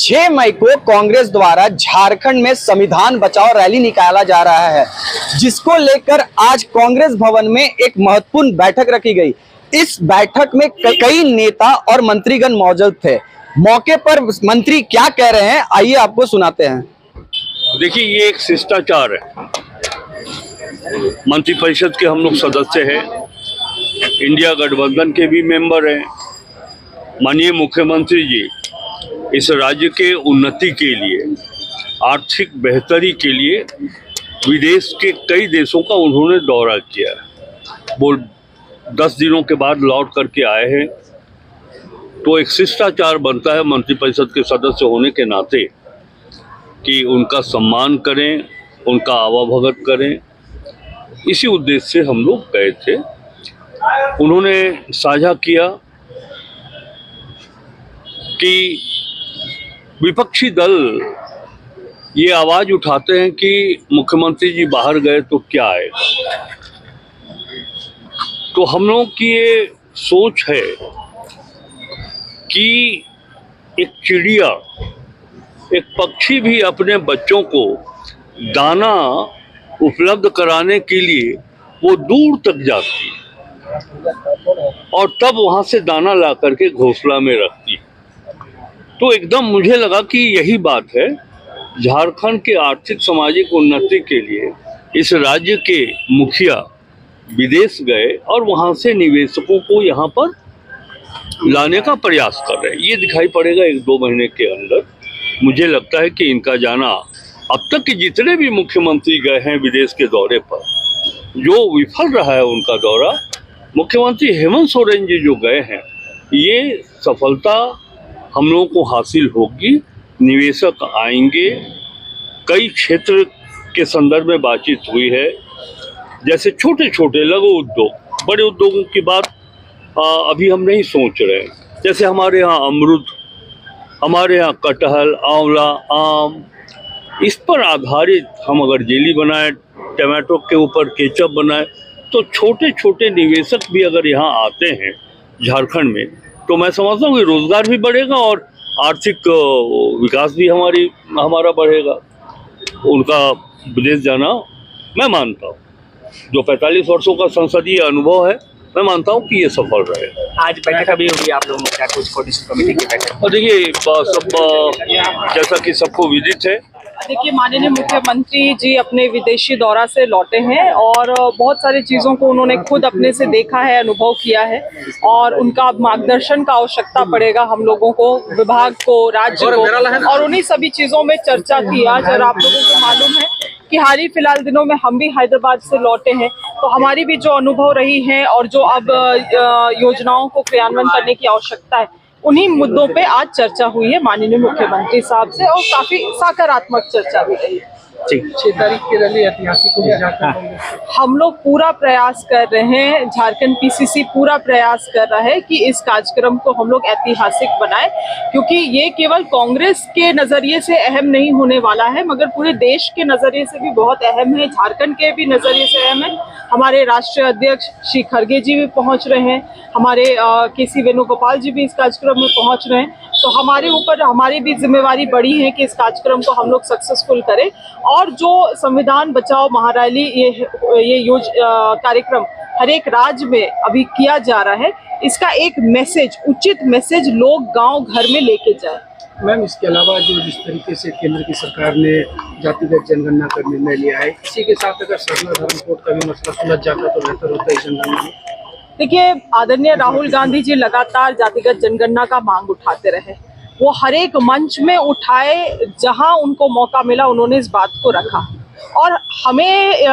6 मई को कांग्रेस द्वारा झारखंड में संविधान बचाओ रैली निकाला जा रहा है, जिसको लेकर आज कांग्रेस भवन में एक महत्वपूर्ण बैठक रखी गई। इस बैठक में कई नेता और मंत्रीगण मौजूद थे। मौके पर मंत्री क्या कह रहे हैं, आइए आपको सुनाते हैं। देखिए, ये एक शिष्टाचार है। मंत्रिपरिषद के हम लोग सदस्य हैं, इंडिया गठबंधन के भी मेंबर हैं। माननीय मुख्यमंत्री जी इस राज्य के उन्नति के लिए, आर्थिक बेहतरी के लिए विदेश के कई देशों का उन्होंने दौरा किया है। वो 10 दिनों के बाद लौट करके आए हैं। तो एक शिष्टाचार बनता है मंत्रिपरिषद के सदस्य होने के नाते कि उनका सम्मान करें, उनका आवाभगत करें। इसी उद्देश्य से हम लोग गए थे। उन्होंने साझा किया कि विपक्षी दल ये आवाज उठाते हैं कि मुख्यमंत्री जी बाहर गए तो क्या आएगा। तो हम लोगों की ये सोच है कि एक चिड़िया, एक पक्षी भी अपने बच्चों को दाना उपलब्ध कराने के लिए वो दूर तक जाती है और तब वहां से दाना ला करके घोंसला में रखती है। तो एकदम मुझे लगा कि यही बात है। झारखंड के आर्थिक सामाजिक उन्नति के लिए इस राज्य के मुखिया विदेश गए और वहां से निवेशकों को यहाँ पर लाने का प्रयास कर रहे हैं। ये दिखाई पड़ेगा 1-2 महीने के अंदर। मुझे लगता है कि इनका जाना, अब तक के जितने भी मुख्यमंत्री गए हैं विदेश के दौरे पर, जो विफल रहा है उनका दौरा, मुख्यमंत्री हेमंत सोरेन जी जो गए हैं, ये सफलता हम लोगों को हासिल होगी। निवेशक आएंगे। कई क्षेत्र के संदर्भ में बातचीत हुई है, जैसे छोटे छोटे लघु उद्योग। बड़े उद्योगों की बात अभी हम नहीं सोच रहे हैं। जैसे हमारे यहाँ अमरूद, हमारे यहाँ कटहल, आंवला, आम, इस पर आधारित हम अगर जेली बनाए, टमाटो के ऊपर केचप बनाए, तो छोटे छोटे निवेशक भी अगर यहाँ आते हैं झारखंड में, तो मैं समझता हूँ कि रोजगार भी बढ़ेगा और आर्थिक विकास भी हमारा बढ़ेगा। उनका विदेश जाना, मैं मानता हूँ, जो 45 वर्षों का संसदीय अनुभव है, मैं मानता हूँ कि ये सफल रहे। आज बैठक अभी होगी आप लोगों क्या कुछ कोऑर्डिनेशन कमेटी की बैठक? और देखिए, सब जैसा कि सबको विदित है, देखिए, माननीय मुख्यमंत्री जी अपने विदेशी दौरा से लौटे हैं और बहुत सारी चीज़ों को उन्होंने खुद अपने से देखा है, अनुभव किया है और उनका मार्गदर्शन का आवश्यकता पड़ेगा हम लोगों को, विभाग को, राज्य को, और उन्हीं सभी चीज़ों में चर्चा की आज। और आप लोगों को मालूम है कि हाल ही फिलहाल दिनों में हम भी हैदराबाद से लौटे हैं, तो हमारी भी जो अनुभव रही है और जो अब योजनाओं को क्रियान्वयन करने की आवश्यकता है, उन्हीं मुद्दों पे आज चर्चा हुई है माननीय मुख्यमंत्री साहब से और काफी सकारात्मक चर्चा भी रही है। 6 तारीख के रैली ऐतिहासिक हम लोग पूरा प्रयास कर रहे हैं, झारखंड पीसीसी पूरा प्रयास कर रहा है कि इस कार्यक्रम को हम लोग ऐतिहासिक बनाएं, क्योंकि ये केवल कांग्रेस के नजरिए से अहम नहीं होने वाला है, मगर पूरे देश के नजरिए से भी बहुत अहम है, झारखंड के भी नजरिए से अहम है। हमारे राष्ट्रीय अध्यक्ष श्री खड़गे जी भी पहुंच रहे हैं, हमारे केसी वेणुगोपाल जी भी इस कार्यक्रम में पहुंच रहे हैं। तो हमारे ऊपर हमारी भी जिम्मेवारी बड़ी है कि इस कार्यक्रम को हम लोग सक्सेसफुल करें और जो संविधान बचाओ महारैली ये कार्यक्रम हर एक राज्य में अभी किया जा रहा है, इसका एक मैसेज, उचित मैसेज लोग गांव घर में लेके जाए। मैम, इसके अलावा जो जिस तरीके से केंद्र की सरकार ने जातिगत जनगणना का निर्णय लिया है, इसी के साथ अगर सरना धर्म कोड का भी मसला सुलझ जाता तो बेहतर होता है जनगणना में। देखिए, आदरणीय राहुल गांधी जी लगातार जातिगत जनगणना का मांग उठाते रहे। वो हर एक मंच में उठाए, जहां उनको मौका मिला उन्होंने इस बात को रखा। और हमें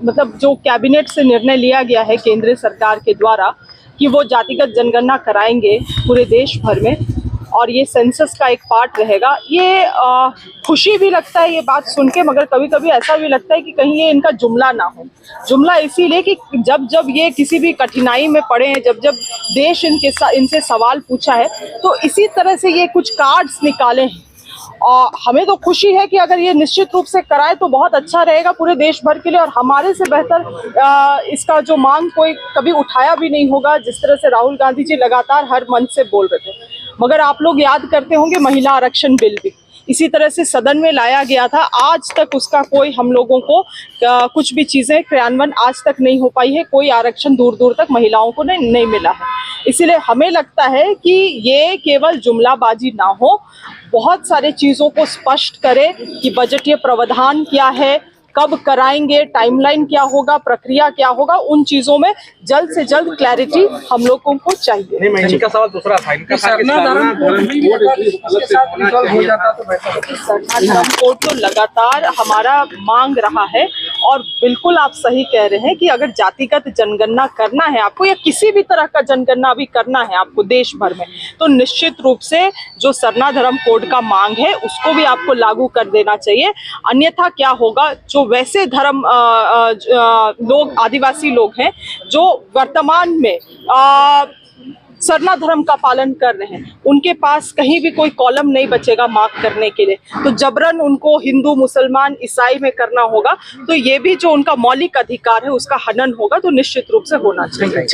मतलब जो कैबिनेट से निर्णय लिया गया है केंद्र सरकार के द्वारा कि वो जातिगत जनगणना कराएंगे पूरे देश भर में और ये सेंसस का एक पार्ट रहेगा, ये खुशी भी लगता है ये बात सुन के, मगर कभी कभी ऐसा भी लगता है कि कहीं ये इनका जुमला ना हो। जुमला इसीलिए कि जब जब ये किसी भी कठिनाई में पड़े हैं, जब जब देश इनसे सवाल पूछा है, तो इसी तरह से ये कुछ कार्ड्स निकाले हैं और हमें तो खुशी है कि अगर ये निश्चित रूप से कराए तो बहुत अच्छा रहेगा पूरे देश भर के लिए, और हमारे से बेहतर इसका जो मांग कोई कभी उठाया भी नहीं होगा, जिस तरह से राहुल गांधी जी लगातार हर मंच से बोल रहे थे। मगर आप लोग याद करते होंगे महिला आरक्षण बिल भी इसी तरह से सदन में लाया गया था, आज तक उसका कोई हम लोगों को कुछ भी चीज़ें क्रियान्वयन आज तक नहीं हो पाई है, कोई आरक्षण दूर दूर तक महिलाओं को नहीं मिला है। इसलिए हमें लगता है कि ये केवल जुमलाबाजी ना हो, बहुत सारे चीज़ों को स्पष्ट करे कि बजटीय प्रावधान क्या है, कब कराएंगे, टाइमलाइन क्या होगा, प्रक्रिया क्या होगा, उन चीजों में जल्द से जल्द क्लैरिटी हम लोगों को चाहिए। इनका सवाल दूसरा था, इनका सरना धर्म कोड तो लगातार हमारा मांग रहा है, और बिल्कुल आप सही कह रहे हैं कि अगर जातिगत जनगणना करना है आपको, या किसी भी तरह का जनगणना भी करना है आपको देश भर में, तो निश्चित रूप से जो सरना धर्म कोड का मांग है उसको भी आपको लागू कर देना चाहिए। अन्यथा क्या होगा, जो वैसे धर्म लोग, आदिवासी लोग हैं जो वर्तमान में सरना धर्म का पालन कर रहे हैं, उनके पास कहीं भी कोई कॉलम नहीं बचेगा मार्क करने के लिए, तो जबरन उनको हिंदू, मुसलमान, ईसाई में करना होगा, तो ये भी जो उनका मौलिक अधिकार है उसका हनन होगा, तो निश्चित रूप से होना चाहिए।